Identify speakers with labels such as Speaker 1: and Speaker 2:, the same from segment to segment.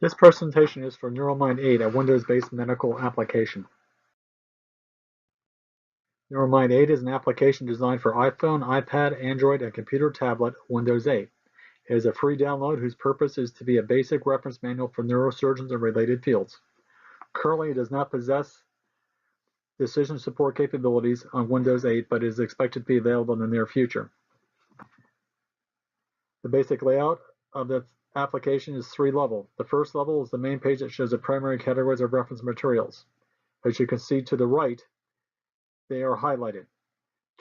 Speaker 1: This presentation is for NeuroMind 8, a Windows-based medical application. NeuroMind 8 is an application designed for iPhone, iPad, Android, and computer tablet Windows 8. It is a free download whose purpose is to be a basic reference manual for neurosurgeons and related fields. Currently, it does not possess decision support capabilities on Windows 8, but is expected to be available in the near future. The basic layout of the application is three-level. The first level is the main page that shows the primary categories of reference materials. As you can see to the right, they are highlighted.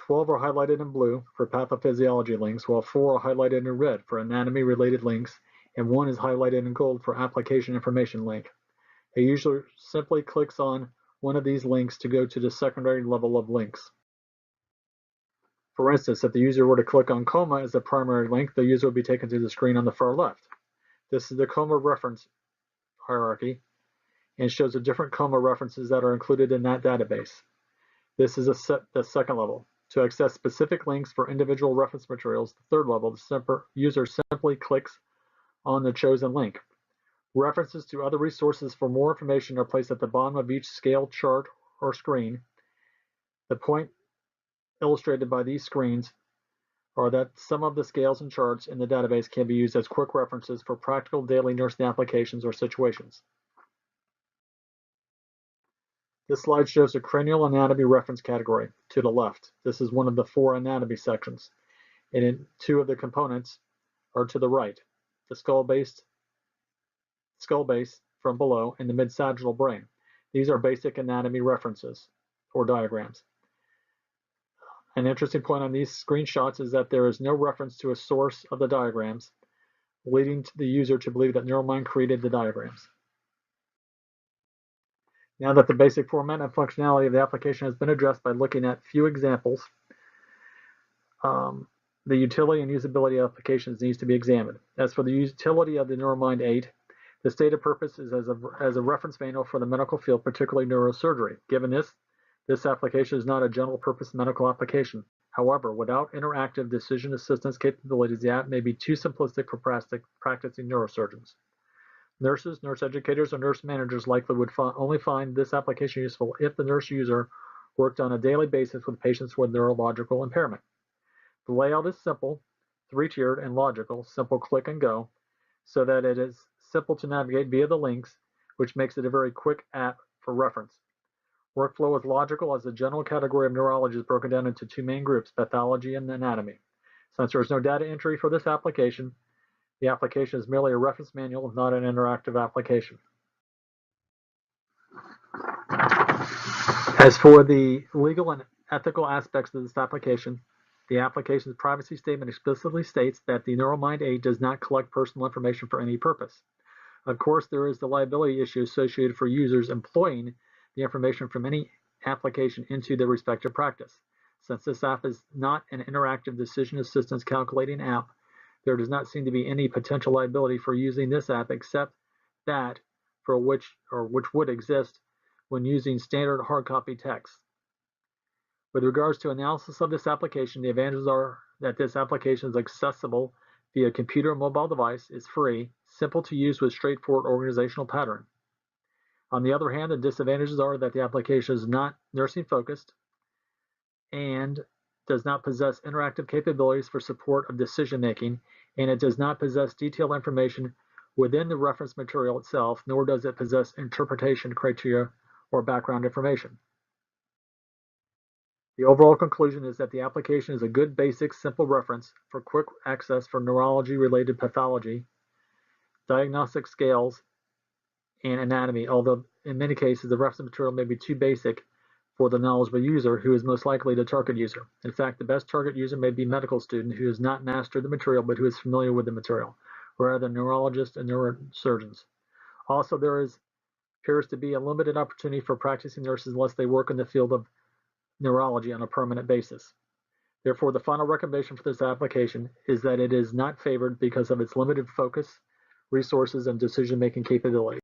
Speaker 1: 12 are highlighted in blue for pathophysiology links, while 4 are highlighted in red for anatomy-related links, and 1 is highlighted in gold for application information link. A user simply clicks on one of these links to go to the secondary level of links. For instance, if the user were to click on coma as the primary link, the user would be taken to the screen on the far left. This is the coma reference hierarchy and shows the different coma references that are included in that database. This is the second level. To access specific links for individual reference materials, the third level, the user simply clicks on the chosen link. References to other resources for more information are placed at the bottom of each scale, chart, or screen. The point illustrated by these screens are that some of the scales and charts in the database can be used as quick references for practical daily nursing applications or situations. This slide shows the cranial anatomy reference category to the left. This is one of the 4 anatomy sections, and 2 of the components are to the right, the skull base from below and the mid-sagittal brain. These are basic anatomy references or diagrams. An interesting point on these screenshots is that there is no reference to a source of the diagrams, leading the user to believe that NeuroMind created the diagrams. Now that the basic format and functionality of the application has been addressed by looking at few examples, the utility and usability of applications needs to be examined. As for the utility of the NeuroMind 8, the stated purpose is as a reference manual for the medical field, particularly neurosurgery. Given this application is not a general purpose medical application. However, without interactive decision assistance capabilities, the app may be too simplistic for practicing neurosurgeons. Nurses, nurse educators, or nurse managers likely would only find this application useful if the nurse user worked on a daily basis with patients with neurological impairment. The layout is simple, 3-tiered, and logical, simple click and go, so that it is simple to navigate via the links, which makes it a very quick app for reference. Workflow is logical as the general category of neurology is broken down into 2 main groups, pathology and anatomy. Since there is no data entry for this application, the application is merely a reference manual, not an interactive application. As for the legal and ethical aspects of this application, the application's privacy statement explicitly states that the NeuroMind 8 does not collect personal information for any purpose. Of course, there is the liability issue associated for users employing the information from any application into their respective practice. Since this app is not an interactive decision assistance calculating app, there does not seem to be any potential liability for using this app except that for which would exist when using standard hard copy text. With regards to analysis of this application, the advantages are that this application is accessible via computer and mobile device, is free, simple to use with straightforward organizational pattern. On the other hand, the disadvantages are that the application is not nursing focused and does not possess interactive capabilities for support of decision making, and it does not possess detailed information within the reference material itself, nor does it possess interpretation criteria or background information. The overall conclusion is that the application is a good, basic, simple reference for quick access for neurology-related pathology, diagnostic scales, and anatomy, although in many cases the reference material may be too basic for the knowledgeable user who is most likely the target user. In fact, the best target user may be a medical student who has not mastered the material but who is familiar with the material, rather than neurologists and neurosurgeons. Also, there appears to be a limited opportunity for practicing nurses unless they work in the field of neurology on a permanent basis. Therefore, the final recommendation for this application is that it is not favored because of its limited focus, resources, and decision-making capability.